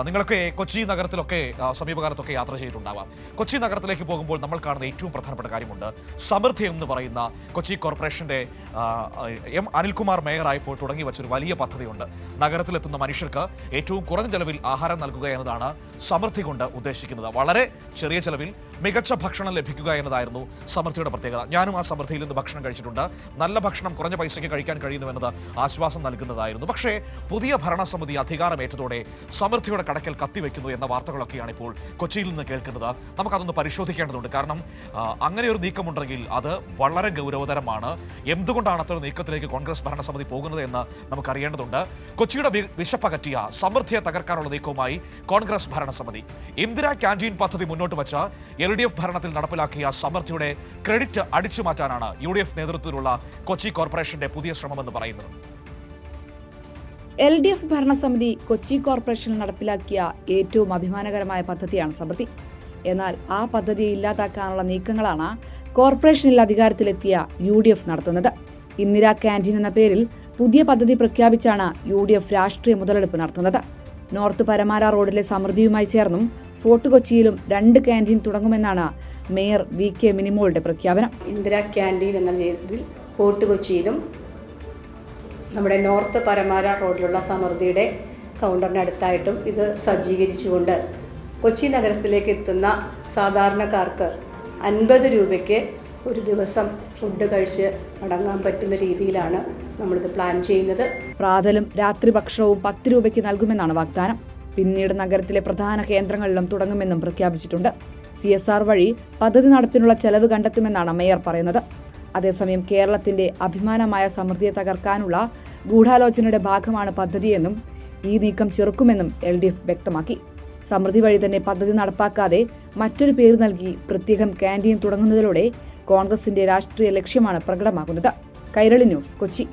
നിങ്ങളൊക്കെ കൊച്ചി നഗരത്തിലൊക്കെ സമീപകാലത്തൊക്കെ യാത്ര ചെയ്തിട്ടുണ്ടാവാം. കൊച്ചി നഗരത്തിലേക്ക് പോകുമ്പോൾ നമ്മൾ കാണുന്ന ഏറ്റവും പ്രധാനപ്പെട്ട കാര്യമുണ്ട്. സമൃദ്ധി എന്ന് പറയുന്ന കൊച്ചി കോർപ്പറേഷന്റെ എം അനിൽകുമാർ മേയറായപ്പോൾ തുടങ്ങി വെച്ചൊരു വലിയ പദ്ധതിയുണ്ട്. നഗരത്തിലെത്തുന്ന മനുഷ്യർക്ക് ഏറ്റവും കുറഞ്ഞ ചെലവിൽ ആഹാരം നൽകുക എന്നതാണ് സമൃദ്ധി കൊണ്ട് ഉദ്ദേശിക്കുന്നത്. വളരെ ചെറിയ ചെലവിൽ മികച്ച ഭക്ഷണം ലഭിക്കുക എന്നതായിരുന്നു സമൃദ്ധിയുടെ പ്രത്യേകത. ഞാനും ആ സമൃദ്ധിയിൽ നിന്ന് ഭക്ഷണം കഴിച്ചിട്ടുണ്ട്. നല്ല ഭക്ഷണം കുറഞ്ഞ പൈസയ്ക്ക് കഴിക്കാൻ കഴിയുന്നുവെന്നത് ആശ്വാസം നൽകുന്നതായിരുന്നു. പക്ഷേ പുതിയ ഭരണസമിതി അധികാരമേറ്റതോടെ സമൃദ്ധിയുടെ കടക്കൽ കത്തിവെക്കുന്നു എന്ന വാർത്തകളൊക്കെയാണ് ഇപ്പോൾ കൊച്ചിയിൽ നിന്ന് കേൾക്കുന്നത്. നമുക്കതൊന്ന് പരിശോധിക്കേണ്ടതുണ്ട്. കാരണം അങ്ങനെ ഒരു നീക്കമുണ്ടെങ്കിൽ അത് വളരെ ഗൗരവതരമാണ്. എന്തുകൊണ്ടാണ് അത്തരം നീക്കത്തിലേക്ക് കോൺഗ്രസ് ഭരണസമിതി പോകുന്നത് എന്ന് നമുക്കറിയേണ്ടതുണ്ട്. കൊച്ചിയുടെ വിശപ്പകറ്റിയ സമൃദ്ധിയെ തകർക്കാനുള്ള നീക്കവുമായി കോൺഗ്രസ് ഭരണസമിതി ഇന്ദിരാ ക്യാൻറ്റീൻ പദ്ധതി മുന്നോട്ട് വച്ച LDF ഭരണത്തിൽ നടപ്പിലാക്കിയ സമൃദ്ധിയുടെ ക്രെഡിറ്റ് അടിച്ചു മാറ്റാനാണ് UDF നേതൃത്വത്തിലുള്ള കൊച്ചി കോർപ്പറേഷന്റെ പുതിയ ശ്രമമെന്ന് പറയുന്നത്. LDF ഭരണസമിതി കൊച്ചി കോർപ്പറേഷനിൽ നടപ്പിലാക്കിയ ഏറ്റവും അഭിമാനകരമായ പദ്ധതിയാണ് സമൃദ്ധി. എന്നാൽ ആ പദ്ധതിയെ ഇല്ലാതാക്കാനുള്ള നീക്കങ്ങളാണ് കോർപ്പറേഷനിൽ അധികാരത്തിലെത്തിയ UDF നടത്തുന്നത്. ഇന്ദിരാ ക്യാൻറ്റീൻ എന്ന പേരിൽ പുതിയ പദ്ധതി പ്രഖ്യാപിച്ചാണ് UDF രാഷ്ട്രീയ മുതലെടുപ്പ് നടത്തുന്നത്. നോർത്ത് പരമാര റോഡിലെ സമൃദ്ധിയുമായി ചേർന്നും ഫോർട്ട് കൊച്ചിയിലും 2 ക്യാൻറ്റീൻ തുടങ്ങുമെന്നാണ് മേയർ VK മിനിമോളുടെ പ്രഖ്യാപനം. ഇന്ദിരാ ക്യാൻറ്റീൻ എന്ന രീതിയിൽ ഫോർട്ട് കൊച്ചിയിലും നമ്മുടെ നോർത്ത് പരമാര റോഡിലുള്ള സമൃദ്ധിയുടെ കൗണ്ടറിനടുത്തായിട്ടും ഇത് സജ്ജീകരിച്ചുകൊണ്ട് കൊച്ചി നഗരത്തിലേക്ക് എത്തുന്ന സാധാരണക്കാർക്ക് 50 രൂപയ്ക്ക് ഒരു ദിവസം ഫുഡ് കഴിച്ച് മടങ്ങാൻ പറ്റുന്ന രീതിയിലാണ് നമ്മളിത് പ്ലാൻ ചെയ്യുന്നത്. പ്രാതലും രാത്രി ഭക്ഷണവും 10 രൂപയ്ക്ക് നൽകുമെന്നാണ് വാഗ്ദാനം. പിന്നീട് നഗരത്തിലെ പ്രധാന കേന്ദ്രങ്ങളിലും തുടങ്ങുമെന്നും പ്രഖ്യാപിച്ചിട്ടുണ്ട്. CSR വഴി പദ്ധതി നടപ്പിനുള്ള ചെലവ് കണ്ടെത്തുമെന്നാണ് മേയർ പറയുന്നത്. അതേസമയം കേരളത്തിന്റെ അഭിമാനമായ സമൃദ്ധിയെ തകർക്കാനുള്ള ഗൂഢാലോചനയുടെ ഭാഗമാണ് പദ്ധതിയെന്നും ഈ നീക്കം ചെറുക്കുമെന്നും LDF വ്യക്തമാക്കി. സമൃദ്ധി വഴി തന്നെ പദ്ധതി നടപ്പാക്കാതെ മറ്റൊരു പേര് നൽകി പ്രത്യേകം ക്യാൻറ്റീൻ തുടങ്ങുന്നതിലൂടെ കോൺഗ്രസിന്റെ രാഷ്ട്രീയ ലക്ഷ്യമാണ് പ്രകടമാകുന്നത്. കൈരളി ന്യൂസ്, കൊച്ചി.